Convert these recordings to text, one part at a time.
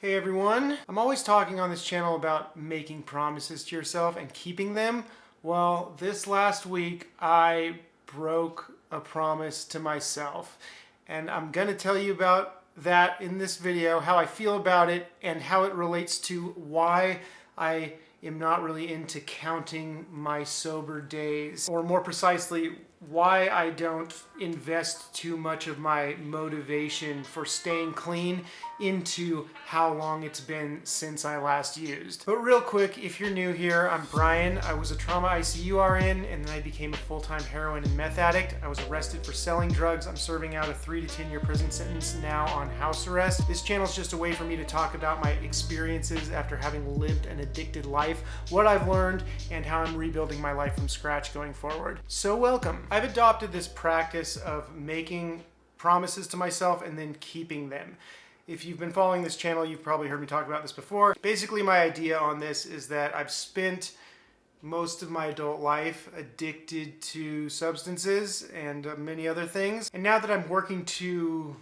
Hey everyone! I'm always talking on this channel about making promises to yourself and keeping them. Well, this last week I broke a promise to myself, and I'm gonna tell you about that in this video, how I feel about it and how it relates to why I am not really into counting my sober days, or more precisely, why I don't invest too much of my motivation for staying clean into how long it's been since I last used. But real quick, if you're new here, I'm Brian. I was a trauma ICU RN and then I became a full-time heroin and meth addict. I was arrested for selling drugs. I'm serving out a 3 to 10 year prison sentence now on house arrest. This channel is just a way for me to talk about my experiences after having lived an addicted life, what I've learned, and how I'm rebuilding my life from scratch going forward. So welcome. I've adopted this practice of making promises to myself and then keeping them. If you've been following this channel, you've probably heard me talk about this before. Basically, my idea on this is that I've spent most of my adult life addicted to substances and many other things. And now that I'm working to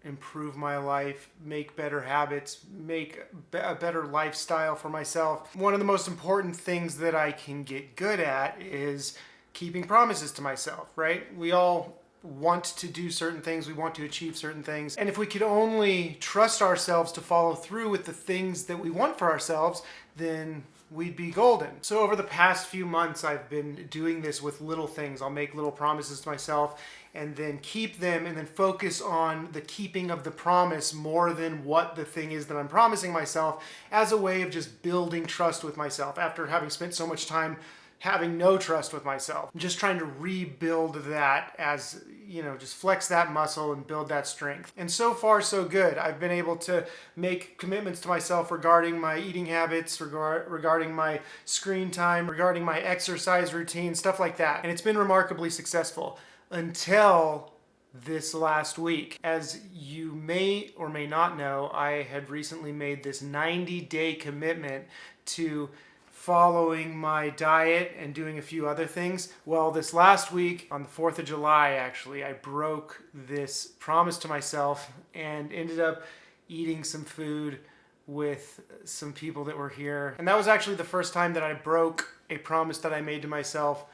improve my life, make better habits, make a better lifestyle for myself, one of the most important things that I can get good at is keeping promises to myself, right? We all want to do certain things, we want to achieve certain things, and if we could only trust ourselves to follow through with the things that we want for ourselves, then we'd be golden. So over the past few months, I've been doing this with little things. I'll make little promises to myself and then keep them and then focus on the keeping of the promise more than what the thing is that I'm promising myself, as a way of just building trust with myself after having spent so much time having no trust with myself. I'm just trying to rebuild that, as, you know, just flex that muscle and build that strength. And so far, so good. I've been able to make commitments to myself regarding my eating habits, regarding my screen time, regarding my exercise routine, stuff like that. And it's been remarkably successful until this last week. As you may or may not know, I had recently made this 90-day commitment to following my diet and doing a few other things. Well, this last week, on the 4th of July, actually, I broke this promise to myself and ended up eating some food with some people that were here. And that was actually the first time that I broke a promise that I made to myself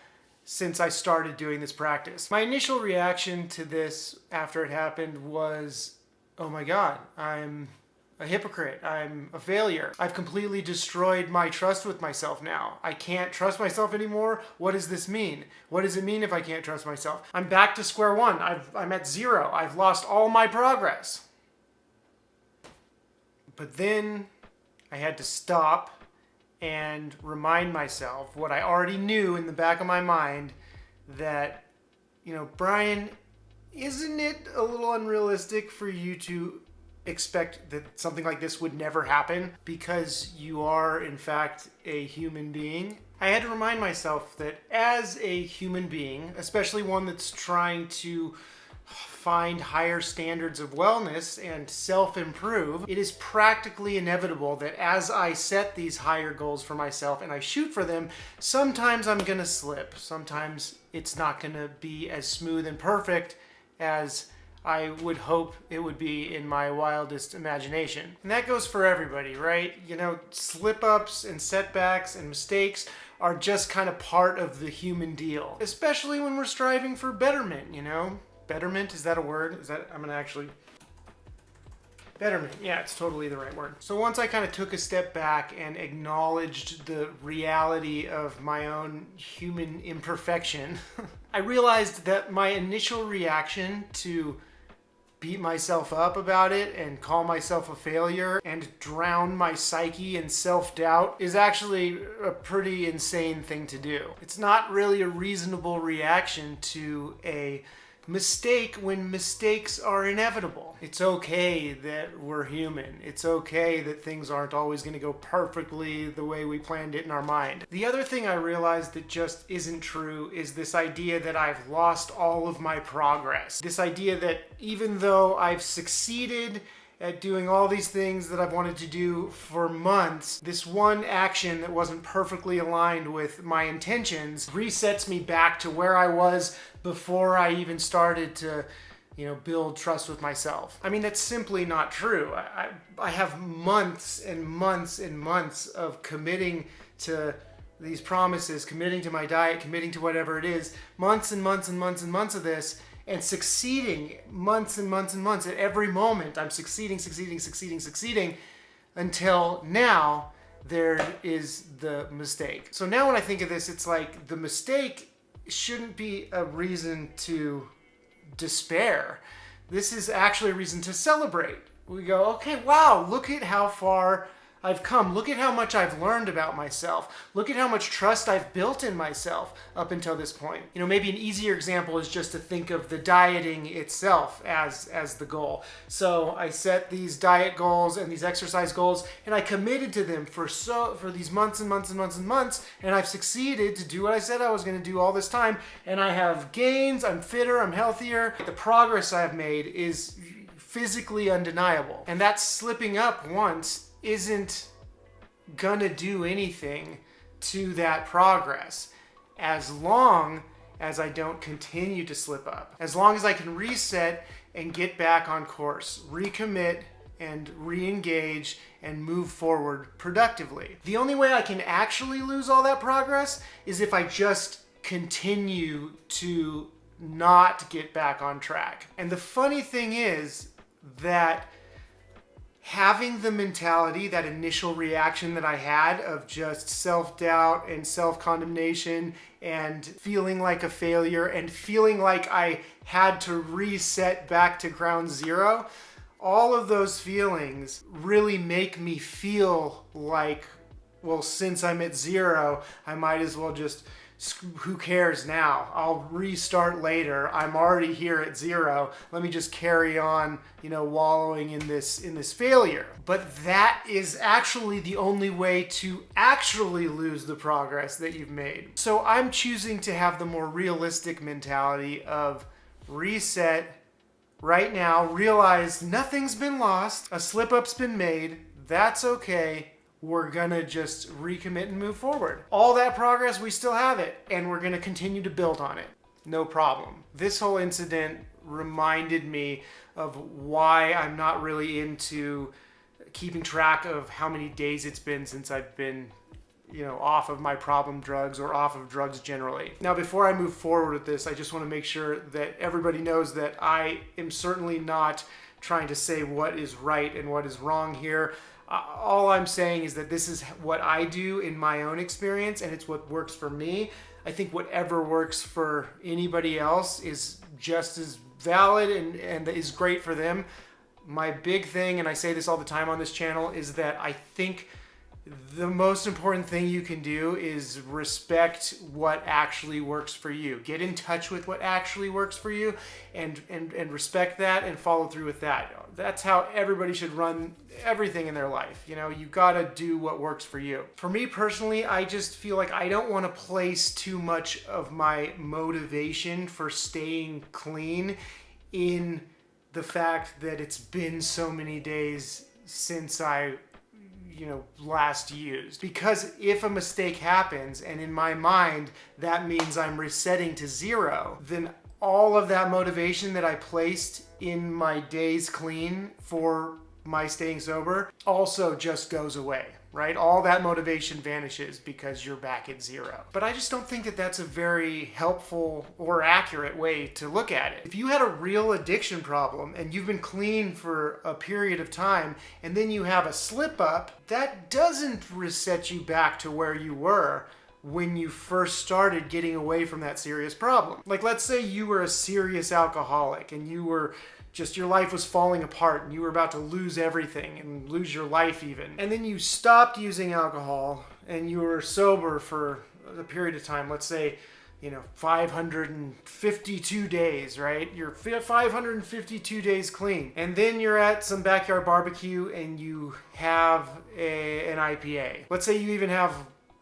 since I started doing this practice. My initial reaction to this after it happened was, oh my God, I'm a hypocrite. I'm a failure. I've completely destroyed my trust with myself now. I can't trust myself anymore. What does this mean? What does it mean if I can't trust myself? I'm back to square one. I'm at zero. I've lost all my progress. But then I had to stop and remind myself what I already knew in the back of my mind, that, you know, Brian, isn't it a little unrealistic for you to expect that something like this would never happen because you are in fact a human being? I had to remind myself that as a human being, especially one that's trying to find higher standards of wellness and self-improve, it is practically inevitable that as I set these higher goals for myself and I shoot for them, sometimes I'm gonna slip. Sometimes it's not gonna be as smooth and perfect as I would hope it would be in my wildest imagination. And that goes for everybody, right? You know, slip-ups and setbacks and mistakes are just kind of part of the human deal, especially when we're striving for betterment, you know? Betterment, is that a word? Betterment, yeah, it's totally the right word. So once I kind of took a step back and acknowledged the reality of my own human imperfection, I realized that my initial reaction to beat myself up about it and call myself a failure and drown my psyche in self-doubt is actually a pretty insane thing to do. It's not really a reasonable reaction to a mistake when mistakes are inevitable. It's okay that we're human. It's okay that things aren't always going to go perfectly the way we planned it in our mind. The other thing I realized that just isn't true is this idea that I've lost all of my progress. This idea that even though I've succeeded at doing all these things that I've wanted to do for months, this one action that wasn't perfectly aligned with my intentions resets me back to where I was before I even started to build trust with myself. I mean, that's simply not true. I have months and months and months of committing to these promises, committing to my diet, committing to whatever it is, months and months and months and months of this, and succeeding months and months and months. At every moment, I'm succeeding, until now there is the mistake. So now when I think of this, it's like the mistake shouldn't be a reason to despair. This is actually a reason to celebrate. We go, okay, wow, look at how far I've come. Look at how much I've learned about myself. Look at how much trust I've built in myself up until this point. Maybe an easier example is just to think of the dieting itself as the goal. So I set these diet goals and these exercise goals, and I committed to them for these months and months and months and months, and I've succeeded to do what I said I was going to do all this time, and I have gains, I'm fitter, I'm healthier. The progress I've made is physically undeniable. And that slipping up once isn't gonna do anything to that progress as long as I don't continue to slip up. As long as I can reset and get back on course, recommit and re-engage and move forward productively. The only way I can actually lose all that progress is if I just continue to not get back on track. And the funny thing is that having the mentality, that initial reaction that I had of just self-doubt and self-condemnation and feeling like a failure and feeling like I had to reset back to ground zero, all of those feelings really make me feel like, well, since I'm at zero, I might as well just, who cares now? I'll restart later. I'm already here at zero. Let me just carry on, wallowing in this failure. But that is actually the only way to actually lose the progress that you've made. So I'm choosing to have the more realistic mentality of reset right now, realize nothing's been lost, a slip-up's been made, that's okay. We're gonna just recommit and move forward. All that progress, we still have it, and we're gonna continue to build on it. No problem. This whole incident reminded me of why I'm not really into keeping track of how many days it's been since I've been, off of my problem drugs or off of drugs generally. Now, before I move forward with this, I just wanna make sure that everybody knows that I am certainly not trying to say what is right and what is wrong here. All I'm saying is that this is what I do in my own experience, and it's what works for me. I think whatever works for anybody else is just as valid and is great for them. My big thing, and I say this all the time on this channel, is that I think the most important thing you can do is respect what actually works for you. Get in touch with what actually works for you and respect that and follow through with that. That's how everybody should run everything in their life. You gotta do what works for you. For me personally, I just feel like I don't want to place too much of my motivation for staying clean in the fact that it's been so many days since I last used. Because if a mistake happens, and in my mind that means I'm resetting to zero, then all of that motivation that I placed in my days clean for my staying sober also just goes away, right? All that motivation vanishes because you're back at zero. But I just don't think that that's a very helpful or accurate way to look at it. If you had a real addiction problem and you've been clean for a period of time and then you have a slip up, that doesn't reset you back to where you were when you first started getting away from that serious problem. Like, let's say you were a serious alcoholic and your life was falling apart and you were about to lose everything and lose your life even. And then you stopped using alcohol and you were sober for a period of time, let's say, 552 days, right? You're 552 days clean. And then you're at some backyard barbecue and you have an IPA. Let's say you even have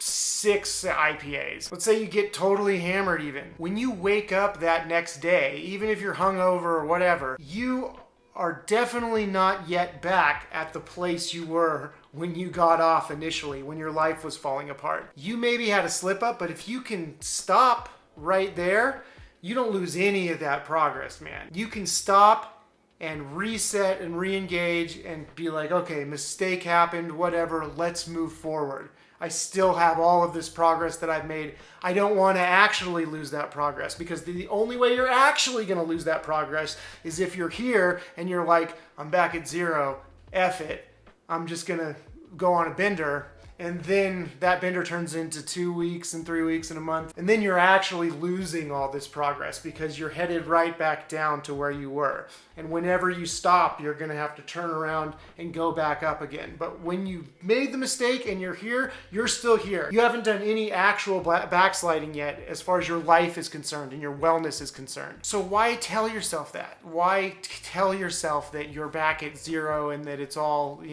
6 IPAs. Let's say you get totally hammered even. When you wake up that next day, even if you're hungover or whatever, you are definitely not yet back at the place you were when you got off initially, when your life was falling apart. You maybe had a slip up, but if you can stop right there, you don't lose any of that progress, man. You can stop and reset and re-engage and be like, okay, mistake happened, whatever, let's move forward. I still have all of this progress that I've made. I don't want to actually lose that progress, because the only way you're actually going to lose that progress is if you're here and you're like, I'm back at zero, F it. I'm just going to go on a bender. And then that bender turns into 2 weeks and 3 weeks and a month. And then you're actually losing all this progress because you're headed right back down to where you were. And whenever you stop, you're going to have to turn around and go back up again. But when you made the mistake and you're here, you're still here. You haven't done any actual backsliding yet as far as your life is concerned and your wellness is concerned. So why tell yourself that? Why tell yourself that you're back at zero and that it's all,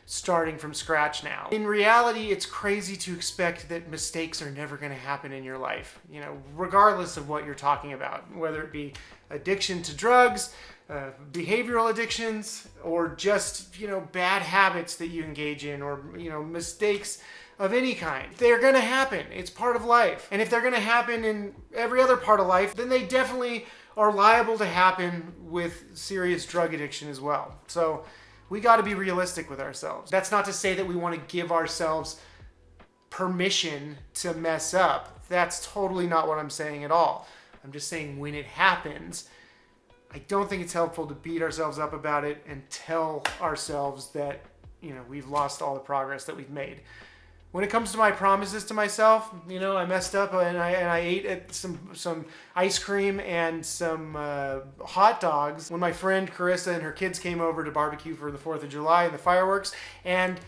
starting from scratch now? In reality, it's crazy to expect that mistakes are never going to happen in your life, regardless of what you're talking about, whether it be addiction to drugs, behavioral addictions, or just, bad habits that you engage in, or, mistakes of any kind. They're going to happen. It's part of life. And if they're going to happen in every other part of life, then they definitely are liable to happen with serious drug addiction as well. So we got to be realistic with ourselves. That's not to say that we want to give ourselves permission to mess up. That's totally not what I'm saying at all. I'm just saying when it happens, I don't think it's helpful to beat ourselves up about it and tell ourselves that, we've lost all the progress that we've made. When it comes to my promises to myself, I messed up and I ate at some ice cream and some hot dogs when my friend Carissa and her kids came over to barbecue for the 4th of July and the fireworks. And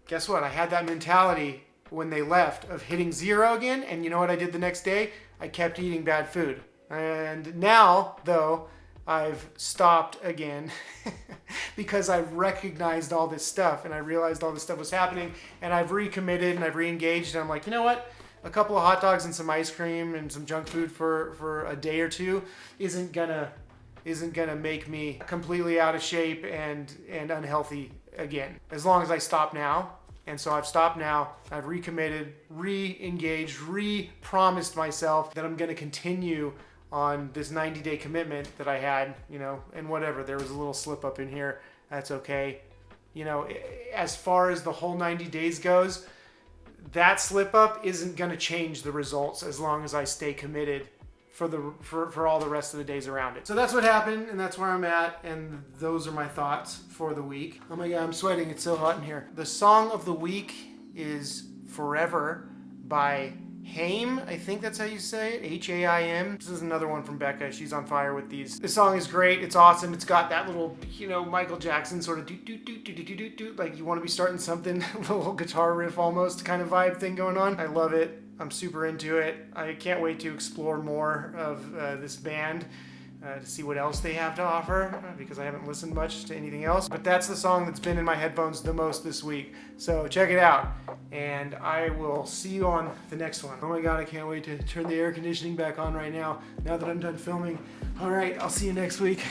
guess what? I had that mentality when they left of hitting zero again. And you know what I did the next day? I kept eating bad food. And now, though, I've stopped again because I've recognized all this stuff and I realized all this stuff was happening, and I've recommitted and I've re-engaged, and I'm like, you know what? A couple of hot dogs and some ice cream and some junk food for a day or two isn't gonna make me completely out of shape and unhealthy again, as long as I stop now. And so I've stopped now, I've recommitted, re-engaged, re-promised myself that I'm gonna continue on this 90-day commitment that I had, and whatever, there was a little slip up in here, that's okay. As far as the whole 90 days goes, that slip up isn't gonna change the results as long as I stay committed for all the rest of the days around it. So that's what happened, and that's where I'm at, and those are my thoughts for the week. Oh my God, I'm sweating, it's so hot in here. The song of the week is Forever by HAIM, I think that's how you say it, H-A-I-M. This is another one from Becca. She's on fire with these. This song is great. It's awesome. It's got that little, Michael Jackson sort of do, like you want to be starting something, a little guitar riff almost kind of vibe thing going on. I love it. I'm super into it. I can't wait to explore more of this band. To see what else they have to offer, because I haven't listened much to anything else. But that's the song that's been in my headphones the most this week. So check it out, and I will see you on the next one. Oh my God, I can't wait to turn the air conditioning back on right now that I'm done filming. All right, I'll see you next week.